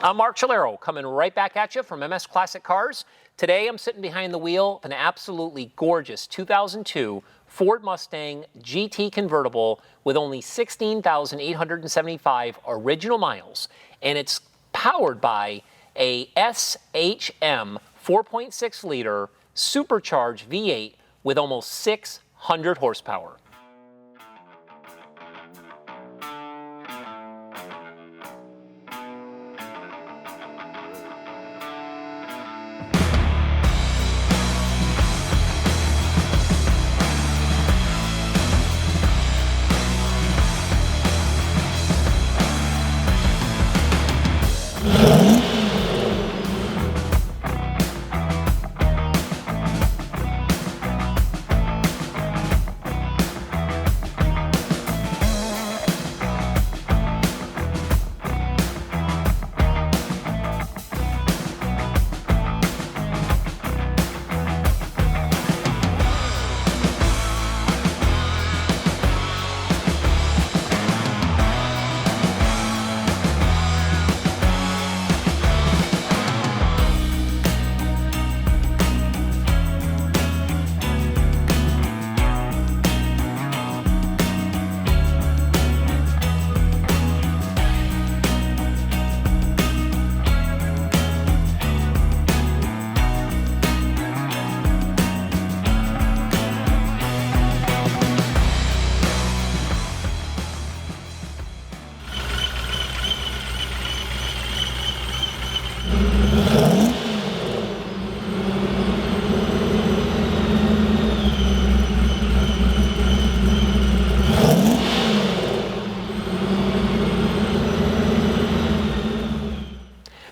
I'm Mark Chalero, coming right back at you from MS Classic Cars. Today I'm sitting behind the wheel of an absolutely gorgeous 2002 Ford Mustang GT Convertible with only 16,875 original miles, and it's powered by a SHM 4.6 liter Supercharged V8 with almost 600 horsepower.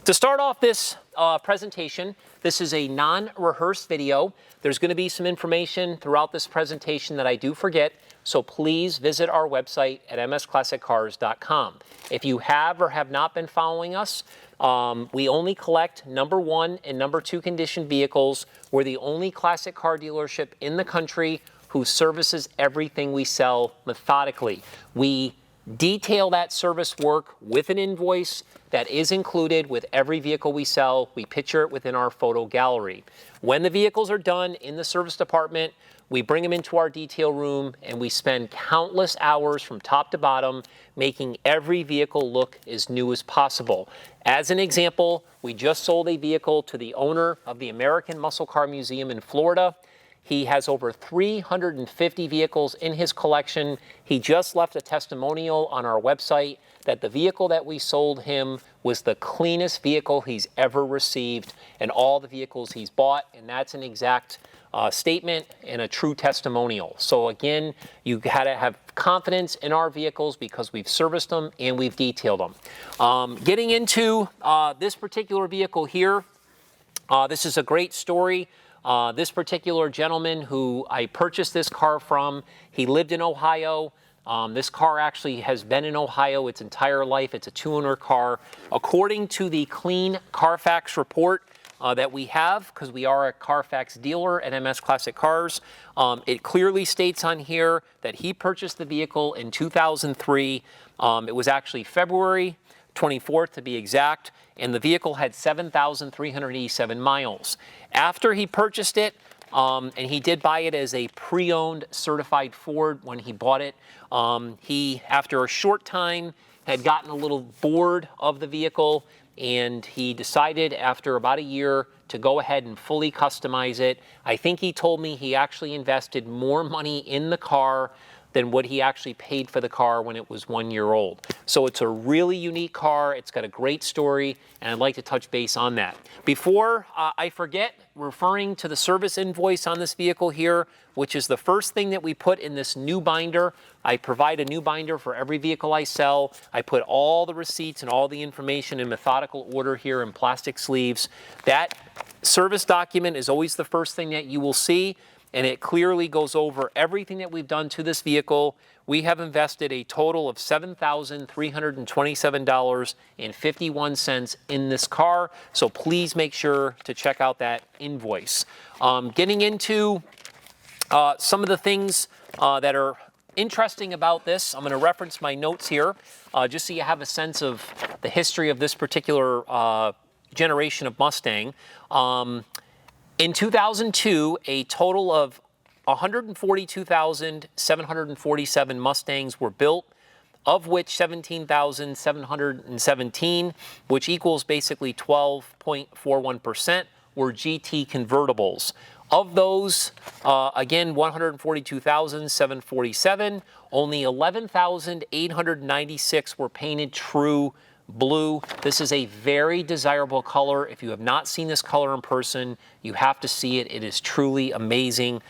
To start off this presentation, this is a non-rehearsed video. There's going to be some information throughout this presentation that I do forget, so please visit our website at msclassiccars.com. If you have or have not been following us, we only collect number 1 and number 2 condition vehicles. We're the only classic car dealership in the country who services everything we sell methodically. We detail that service work with an invoice that is included with every vehicle we sell. We picture it within our photo gallery. When the vehicles are done in the service department, we bring them into our detail room and we spend countless hours from top to bottom making every vehicle look as new as possible. As an example, we just sold a vehicle to the owner of the American Muscle Car Museum in Florida. He has over 350 vehicles in his collection. He just left a testimonial on our website that the vehicle that we sold him was the cleanest vehicle he's ever received in all the vehicles he's bought, and that's an exact statement and a true testimonial. So again, you gotta have confidence in our vehicles because we've serviced them and we've detailed them. Getting into this particular vehicle here, this is a great story. This particular gentleman who I purchased this car from, he lived in Ohio. This car actually has been in Ohio its entire life. It's a two-owner car. According to the clean Car Fax report that we have, because we are a Car Fax dealer at MS Classic Cars, it clearly states on here that he purchased the vehicle in 2003. It was actually February 24th to be exact, and the vehicle had 7,387 miles. After he purchased it, and he did buy it as a pre-owned certified Ford when he bought it, he, after a short time, had gotten a little bored of the vehicle, and he decided after about a year to go ahead and fully customize it. I think he told me he actually invested more money in the car than what he actually paid for the car when it was 1 year old. So it's a really unique car. It's got a great story, and I'd like to touch base on that. Before I forget, referring to the service invoice on this vehicle here, which is the first thing that we put in this new binder. I provide a new binder for every vehicle I sell. I put all the receipts and all the information in methodical order here in plastic sleeves. That service document is always the first thing that you will see, and it clearly goes over everything that we've done to this vehicle. We have invested a total of $7,327.51 in this car, so please make sure to check out that invoice. Getting into some of the things that are interesting about this, I'm going to reference my notes here, just so you have a sense of the history of this particular generation of Mustang. In 2002, a total of 142,747 Mustangs were built, of which 17,717, which equals basically 12.41%, were GT Convertibles. Of those, again, 142,747, only 11,896 were painted true blue. This is a very desirable color. If you have not seen this color in person, you have to see it. It is truly amazing.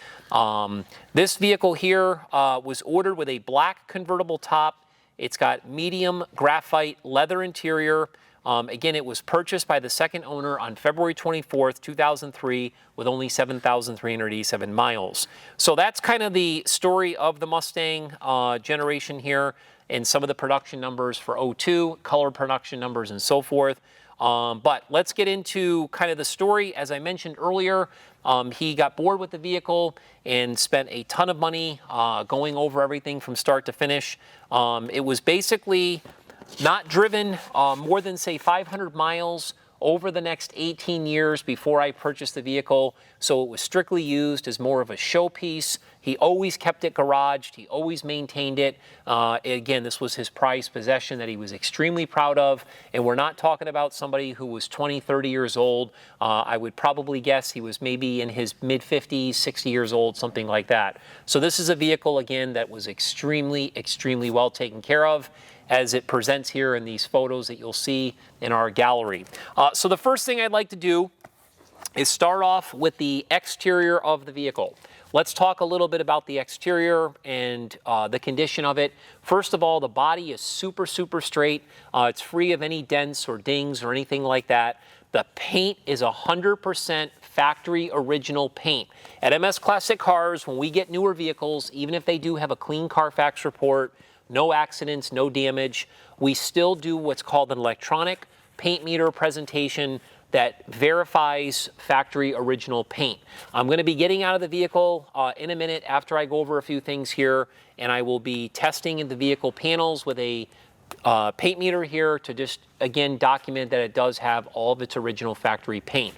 This vehicle here was ordered with a black convertible top. It's got medium graphite leather interior. Again, it was purchased by the second owner on February 24th, 2003, with only 7,387 miles. So that's kind of the story of the Mustang generation here, and some of the production numbers for 02, color production numbers, and so forth. But let's get into kind of the story. As I mentioned earlier, he got bored with the vehicle and spent a ton of money going over everything from start to finish. It was basically not driven more than, say, 500 miles over the next 18 years before I purchased the vehicle, so it was strictly used as more of a showpiece. He always kept it garaged. He always maintained it. Again, this was his prized possession that he was extremely proud of, and we're not talking about somebody who was 20, 30 years old. I would probably guess he was maybe in his mid-50s, 60 years old, something like that. So this is a vehicle, again, that was extremely, extremely well taken care of, as it presents here in these photos that you'll see in our gallery. So the first thing I'd like to do is start off with the exterior of the vehicle. Let's talk a little bit about the exterior and the condition of it. First of all, the body is super, super straight. It's free of any dents or dings or anything like that. The paint is 100% factory original paint. At MS Classic Cars, when we get newer vehicles, even if they do have a clean Car Fax report, no accidents, no damage, we still do what's called an electronic paint meter presentation that verifies factory original paint. I'm going to be getting out of the vehicle in a minute after I go over a few things here, and I will be testing in the vehicle panels with a paint meter here to just, again, document that it does have all of its original factory paint.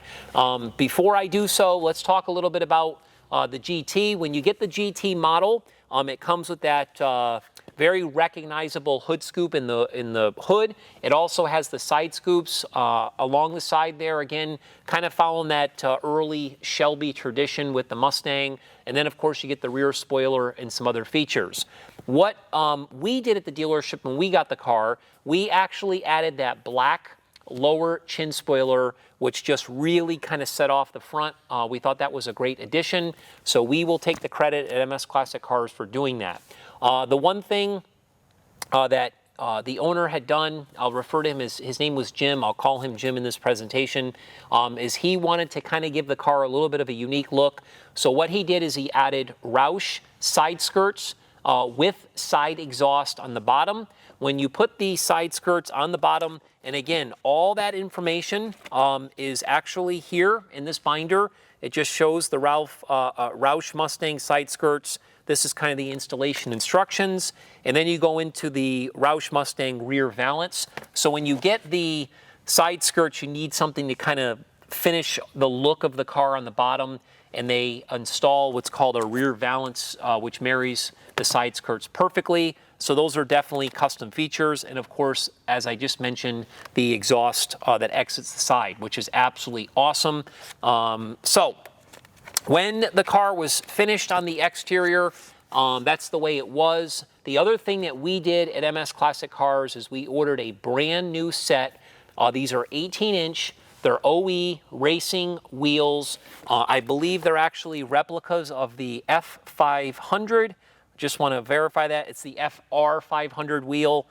Before I do so, let's talk a little bit about the GT. When you get the GT model, it comes with that very recognizable hood scoop in the hood. It also has the side scoops along the side there, again, kind of following that early Shelby tradition with the Mustang. And then, of course, you get the rear spoiler and some other features. What we did at the dealership when we got the car, we actually added that black lower chin spoiler, which just really kind of set off the front. We thought that was a great addition, so we will take the credit at MS Classic Cars for doing that. The one thing that the owner had done, I'll refer to him as, his name was Jim, I'll call him Jim in this presentation, is he wanted to kind of give the car a little bit of a unique look. So what he did is he added Roush side skirts with side exhaust on the bottom. When you put the side skirts on the bottom, and again, all that information is actually here in this binder. It just shows the Roush Mustang side skirts. This is kind of the installation instructions. And then you go into the Roush Mustang rear valance. So when you get the side skirts, you need something to kind of finish the look of the car on the bottom. And they install what's called a rear valance, which marries the side skirts perfectly. So those are definitely custom features. And of course, as I just mentioned, the exhaust that exits the side, which is absolutely awesome. So when the car was finished on the exterior, that's the way it was. The other thing that we did at MS Classic Cars is we ordered a brand new set. These are 18-inch. They're OE racing wheels. I believe they're actually replicas of the F500. Just want to verify that. It's the FR500 wheel,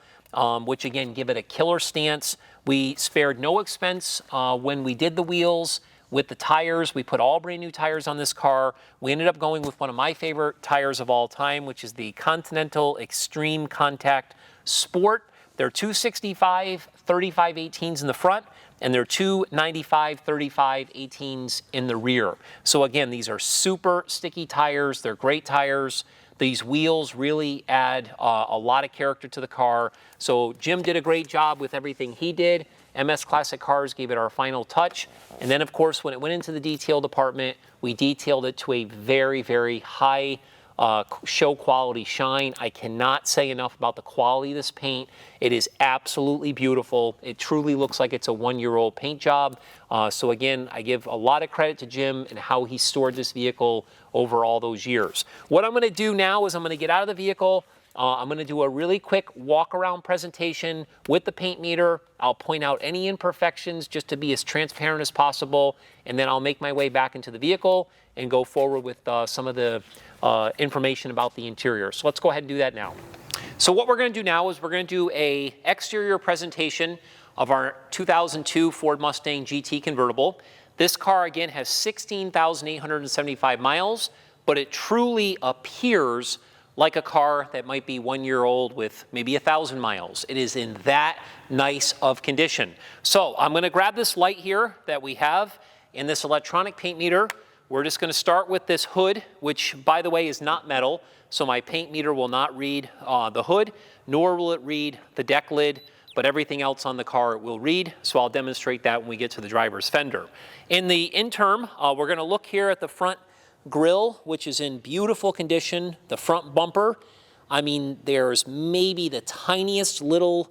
which again, give it a killer stance. We spared no expense when we did the wheels. With the tires, we put all brand new tires on this car. We ended up going with one of my favorite tires of all time, which is the Continental Extreme Contact Sport. They're 265 35/18s in the front, and they're 295 35/18s in the rear. So again, these are super sticky tires. They're great tires. These wheels really add a lot of character to the car. So Jim did a great job with everything he did. MS Classic Cars gave it our final touch. And then of course, when it went into the detail department, we detailed it to a very, very high show quality shine. I cannot say enough about the quality of this paint. It is absolutely beautiful. It truly looks like it's a one-year-old paint job. So again, I give a lot of credit to Jim and how he stored this vehicle over all those years. What I'm gonna do now is I'm gonna get out of the vehicle. I'm gonna do a really quick walk around presentation with the paint meter. I'll point out any imperfections just to be as transparent as possible, and then I'll make my way back into the vehicle and go forward with some of the information about the interior. So let's go ahead and do that now. So what we're gonna do now is we're gonna do a exterior presentation of our 2002 Ford Mustang GT Convertible. This car again has 16,875 miles, but it truly appears like a car that might be 1 year old with maybe 1,000 miles. It is in that nice of condition. So I'm gonna grab this light here that we have in this electronic paint meter. We're just gonna start with this hood, which by the way is not metal, so my paint meter will not read the hood, nor will it read the deck lid, but everything else on the car it will read, so I'll demonstrate that when we get to the driver's fender. In the interim, we're gonna look here at the front grille, which is in beautiful condition. The front bumper, I mean, there's maybe the tiniest little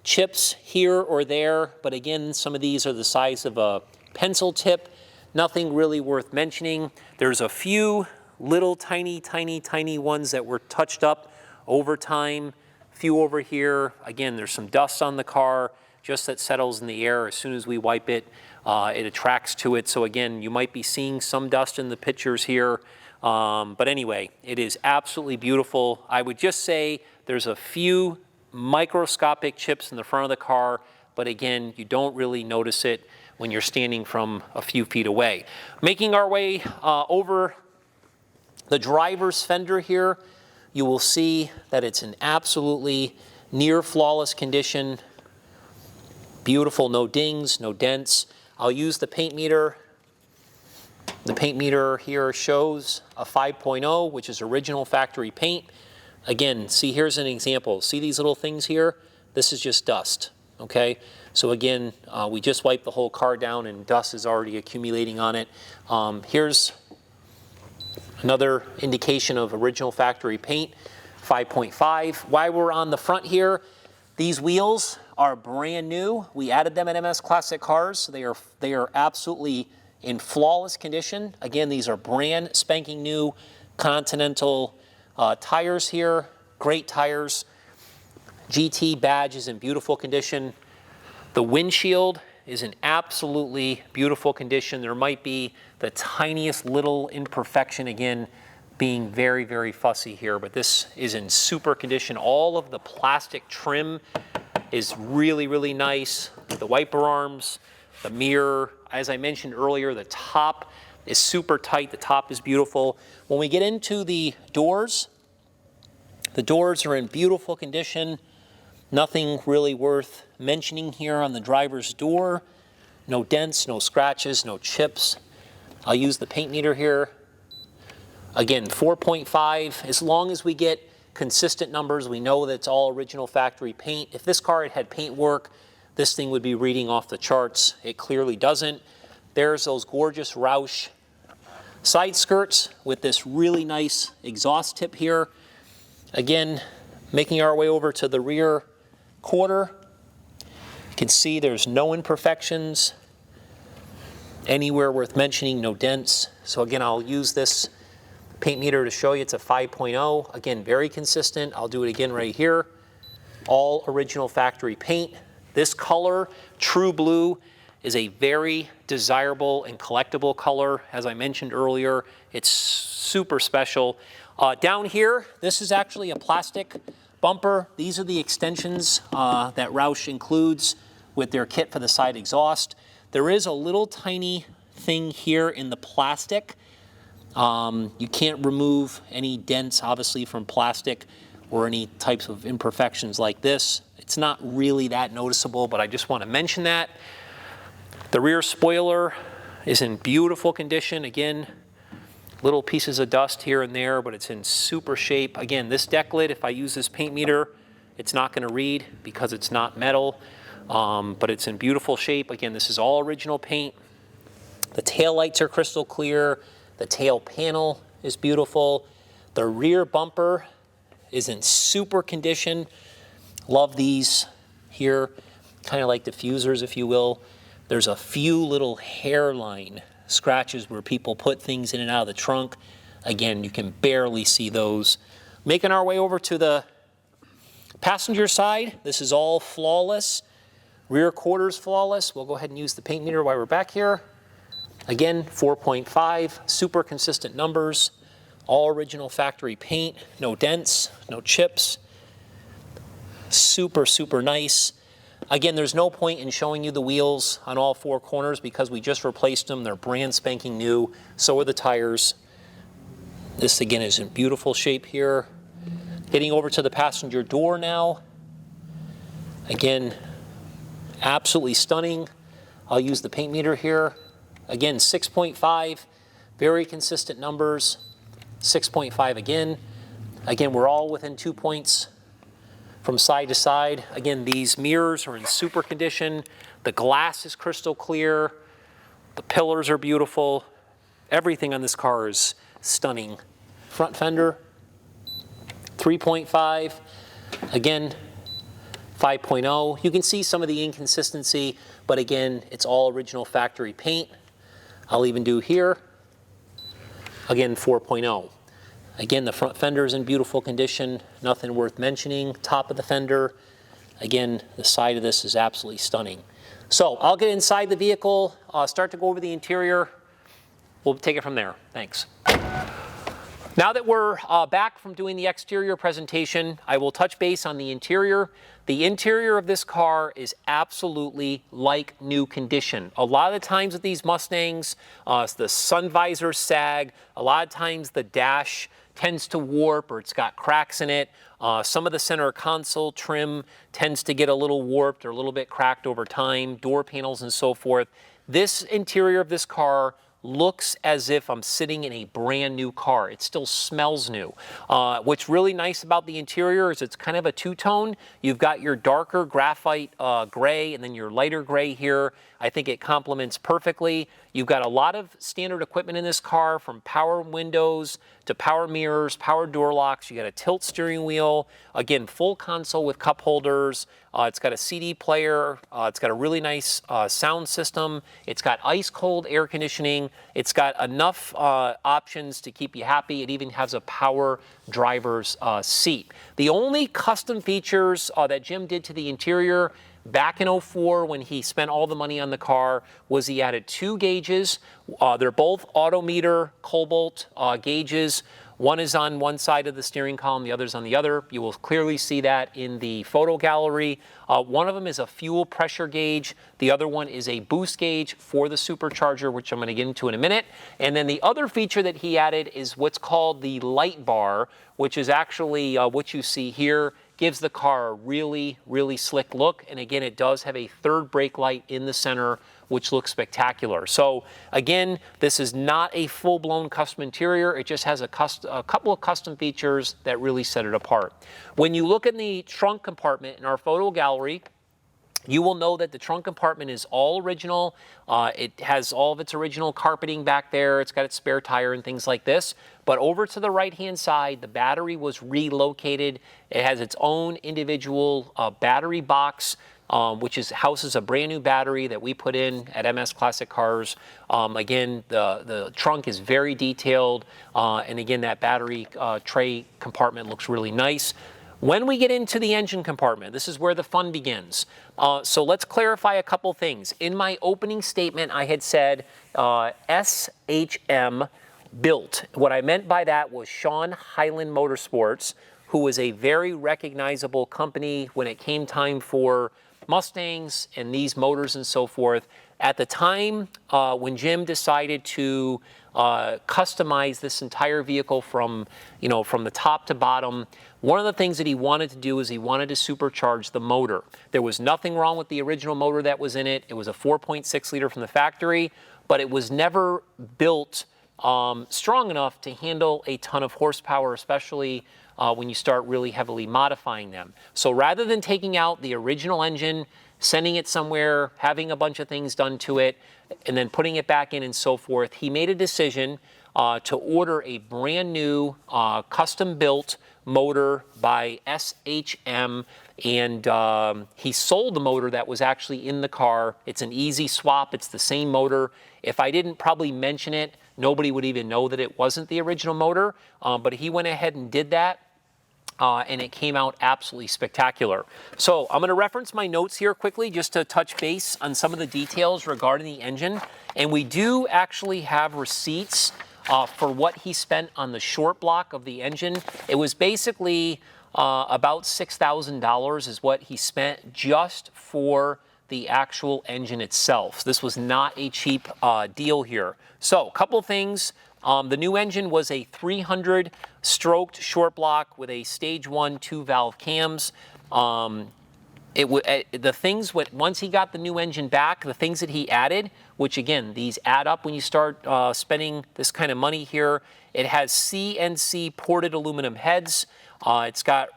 chips here or there, but again, some of these are the size of a pencil tip. Nothing really worth mentioning. There's a few little tiny ones that were touched up over time. A few over here. Again, there's some dust on the car, just that settles in the air. As soon as we wipe it, it attracts to it. So again, you might be seeing some dust in the pictures here. But anyway, it is absolutely beautiful. I would just say there's a few microscopic chips in the front of the car, but again, you don't really notice it when you're standing from a few feet away. Making our way over the driver's fender here, you will see that it's in absolutely near flawless condition. Beautiful, no dings, no dents. I'll use the paint meter. The paint meter here shows a 5.0, which is original factory paint. Again, see, here's an example. See these little things here? This is just dust, okay? So again, we just wiped the whole car down and dust is already accumulating on it. Here's another indication of original factory paint, 5.5. While we're on the front here, these wheels are brand new. We added them at MS Classic Cars. So they are absolutely in flawless condition. Again, these are brand spanking new Continental tires here. Great tires. GT badge is in beautiful condition. The windshield is in absolutely beautiful condition. There might be the tiniest little imperfection, again, being very, very fussy here, but this is in super condition. All of the plastic trim is really, really nice. The wiper arms, the mirror, as I mentioned earlier, the top is super tight. The top is beautiful. When we get into the doors are in beautiful condition. Nothing really worth mentioning here on the driver's door. No dents, no scratches, no chips. I'll use the paint meter here. Again, 4.5. As long as we get consistent numbers, we know that it's all original factory paint. If this car had paint work, this thing would be reading off the charts. It clearly doesn't. There's those gorgeous Roush side skirts with this really nice exhaust tip here. Again, making our way over to the rear quarter. You can see there's no imperfections anywhere worth mentioning, no dents. So again, I'll use this paint meter to show you it's a 5.0. Again, very consistent. I'll do it again right here. All original factory paint. This color, true blue, is a very desirable and collectible color. As I mentioned earlier, it's super special. Down here, this is actually a plastic bumper. These are the extensions that Roush includes with their kit for the side exhaust. There is a little tiny thing here in the plastic. You can't remove any dents, obviously, from plastic or any types of imperfections like this. It's not really that noticeable, but I just want to mention that. The rear spoiler is in beautiful condition. Again, Little pieces of dust here and there, but it's in super shape. Again, this deck lid, if I use this paint meter, it's not going to read because it's not metal, but it's in beautiful shape. Again, this is all original paint. The tail lights are crystal clear. The tail panel is beautiful. The rear bumper is in super condition. Love these here, kind of like diffusers, if you will. There's a few little hairline scratches where people put things in and out of the trunk. Again, you can barely see those. Making our way over to the passenger side. This is all flawless. Rear quarters flawless. We'll go ahead and use the paint meter while we're back here. Again, 4.5, super consistent numbers. All original factory paint, no dents, no chips. Super, super nice. Again, there's no point in showing you the wheels on all four corners because we just replaced them. They're brand spanking new. So are the tires. This again is in beautiful shape here. Getting over to the passenger door now. Again, absolutely stunning. I'll use the paint meter here. Again, 6.5, very consistent numbers. 6.5 again. Again, we're all within 2 points from side to side. Again, these mirrors are in super condition. The glass is crystal clear. The pillars are beautiful. Everything on this car is stunning. Front fender, 3.5. Again, 5.0. You can see some of the inconsistency, but again, it's all original factory paint. I'll even do here. Again, 4.0. Again, the front fender is in beautiful condition, nothing worth mentioning. Top of the fender, again, the side of this is absolutely stunning. So I'll get inside the vehicle, start to go over the interior. We'll take it from there. Thanks. Now that we're back from doing the exterior presentation, I will touch base on the interior. The interior of this car is absolutely like new condition. A lot of the times with these Mustangs, the sun visors sag. A lot of times the dash tends to warp or it's got cracks in it. Some of the center console trim tends to get a little warped or a little bit cracked over time, door panels and so forth. This interior of this car looks as if I'm sitting in a brand new car. It still smells new. What's really nice about the interior is it's kind of a two-tone. You've got your darker graphite gray and then your lighter gray here. I think it complements perfectly. You've got a lot of standard equipment in this car, from power windows to power mirrors, power door locks. You got a tilt steering wheel. Again, full console with cup holders. It's got a CD player. It's got a really nice sound system. It's got ice cold air conditioning. It's got enough options to keep you happy. It even has a power driver's seat. The only custom features that Jim did to the interior back in '04 when he spent all the money on the car was he added 2 gauges. They're both Autometer Cobalt gauges. One is on one side of the steering column, the other's on the other. You will clearly see that in the photo gallery. One of them is a fuel pressure gauge. The other one is a boost gauge for the supercharger, which I'm going to get into in a minute. And then the other feature that he added is what's called the light bar, which is actually what you see here. Gives the car a really, really slick look. And again, it does have a third brake light in the center, which looks spectacular. So again, this is not a full-blown custom interior. It just has a couple of custom features that really set it apart. When you look in the trunk compartment in our photo gallery, you will know that the trunk compartment is all original. It has all of its original carpeting back there. It's got its spare tire and things like this. But over to the right-hand side, the battery was relocated. It has its own individual battery box, which houses a brand new battery that we put in at MS Classic Cars. Again, the trunk is very detailed. And again, that battery tray compartment looks really nice. When we get into the engine compartment, this is where the fun begins. So let's clarify a couple things. In my opening statement, I had said SHM built. What I meant by that was Sean Highland Motorsports, who was a very recognizable company when it came time for Mustangs and these motors and so forth. At the time when Jim decided to customize this entire vehicle from the top to bottom, one of the things that he wanted to do is he wanted to supercharge the motor. There was nothing wrong with the original motor that was in it. It was a 4.6 liter from the factory, but it was never built strong enough to handle a ton of horsepower, especially when you start really heavily modifying them. So rather than taking out the original engine, sending it somewhere, having a bunch of things done to it, and then putting it back in and so forth, he made a decision to order a brand new custom-built motor by SHM, and he sold the motor that was actually in the car. It's an easy swap. It's the same motor. If I didn't probably mention it, nobody would even know that it wasn't the original motor, but he went ahead and did that. And it came out absolutely spectacular. So I'm going to reference my notes here quickly just to touch base on some of the details regarding the engine. And we do actually have receipts for what he spent on the short block of the engine. It was basically about $6,000 is what he spent just for the actual engine itself. This was not a cheap deal here. So a couple things. The new engine was a 300 stroked short block with a stage 1 2-valve cams. Once he got the new engine back, the things that he added, which again, these add up when you start spending this kind of money here. It has CNC ported aluminum heads. It's got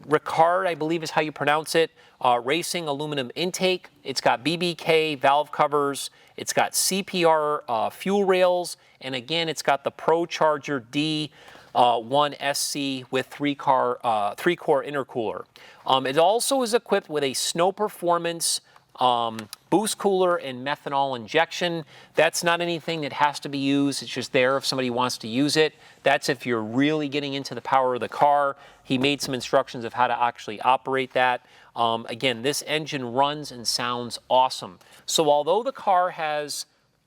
Ricard, I believe is how you pronounce it, racing aluminum intake. It's got BBK valve covers. It's got CPR fuel rails. And again, it's got the ProCharger D1SC with three-core intercooler. It also is equipped with a Snow Performance boost cooler and methanol injection. That's not anything that has to be used. It's just there if somebody wants to use it. That's if you're really getting into the power of the car. He made some instructions of how to actually operate that. Again, this engine runs and sounds awesome. So although the car has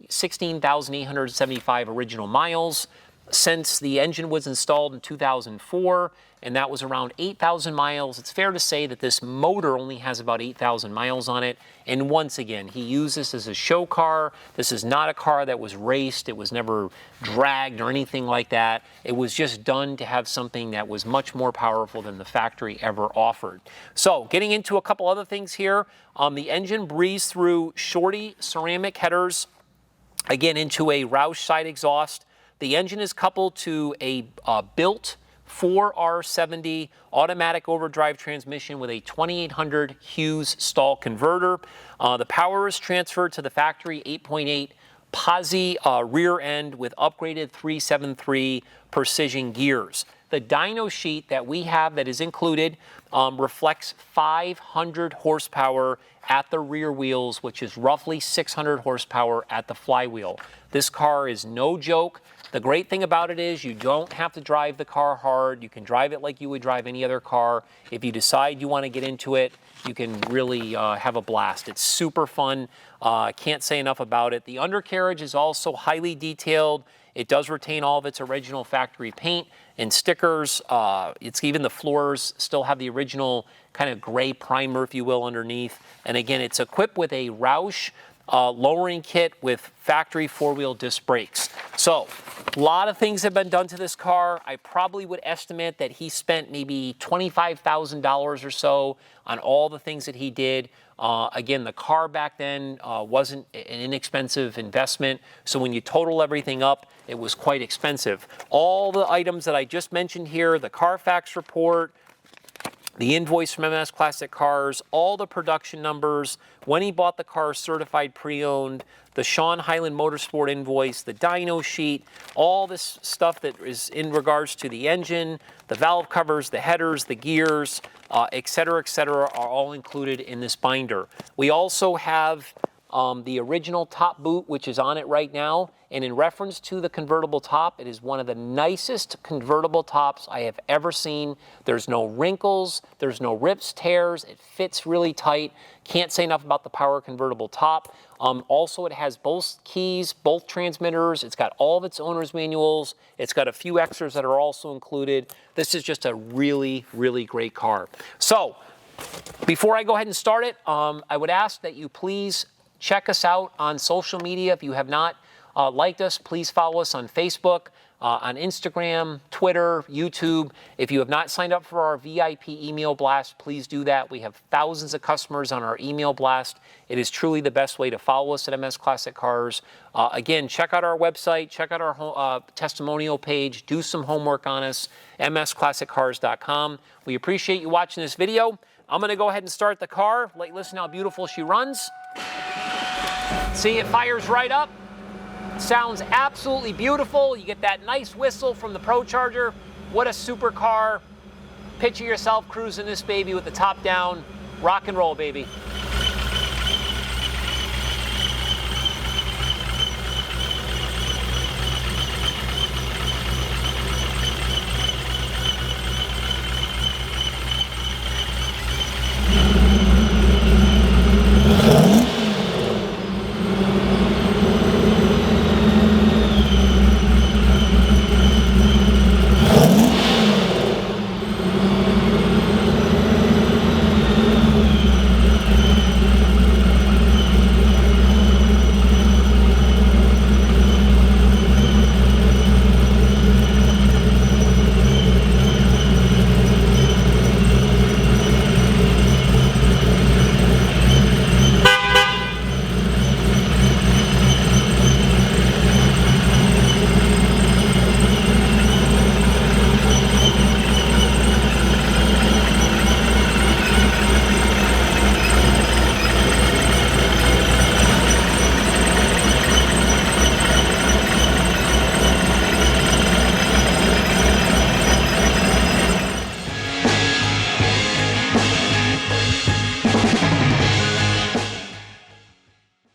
16,875 original miles, since the engine was installed in 2004, and that was around 8,000 miles, it's fair to say that this motor only has about 8,000 miles on it. And once again, he used this as a show car. This is not a car that was raced. It was never dragged or anything like that. It was just done to have something that was much more powerful than the factory ever offered. So getting into a couple other things here, the engine breezed through shorty ceramic headers, again into a Roush side exhaust. The engine is coupled to a built 4R70 automatic overdrive transmission with a 2800 Hughes stall converter. The power is transferred to the factory 8.8 Posi rear end with upgraded 373 precision gears. The dyno sheet that we have that is included reflects 500 horsepower at the rear wheels, which is roughly 600 horsepower at the flywheel. This car is no joke. The great thing about it is you don't have to drive the car hard. You can drive it like you would drive any other car. If you decide you want to get into it, you can really have a blast. It's super fun. Can't say enough about it. The undercarriage is also highly detailed. It does retain all of its original factory paint and stickers. Even the floors still have the original kind of gray primer, if you will, underneath. And again, it's equipped with a Roush lowering kit with factory four-wheel disc brakes. So a lot of things have been done to this car. I probably would estimate that he spent maybe $25,000 or so on all the things that he did. Again, the car back then wasn't an inexpensive investment, so when you total everything up, it was quite expensive. All the items that I just mentioned here, the Car Fax report, the invoice from MS Classic Cars, all the production numbers, when he bought the car certified pre-owned, the Sean Highland Motorsport invoice, the dyno sheet, all this stuff that is in regards to the engine, the valve covers, the headers, the gears, et cetera, are all included in this binder. We also have the original top boot, which is on it right now. And in reference to the convertible top, it is one of the nicest convertible tops I have ever seen. There's no wrinkles, there's no rips, tears, it fits really tight. Can't say enough about the power convertible top. Also, it has both keys, both transmitters. It's got all of its owner's manuals. It's got a few extras that are also included. This is just a really, really great car. So, before I go ahead and start it, I would ask that you please check us out on social media. If you have not liked us, please follow us on Facebook. on Instagram, Twitter, YouTube. If you have not signed up for our VIP email blast, please do that. We have thousands of customers on our email blast. It is truly the best way to follow us at MS Classic Cars. Again, check out our website, check out our testimonial page, do some homework on us, msclassiccars.com. We appreciate you watching this video. I'm going to go ahead and start the car. Listen how beautiful she runs. See, it fires right up. Sounds absolutely beautiful. You get that nice whistle from the ProCharger. What a super car. Picture yourself cruising this baby with the top down. Rock and roll, baby.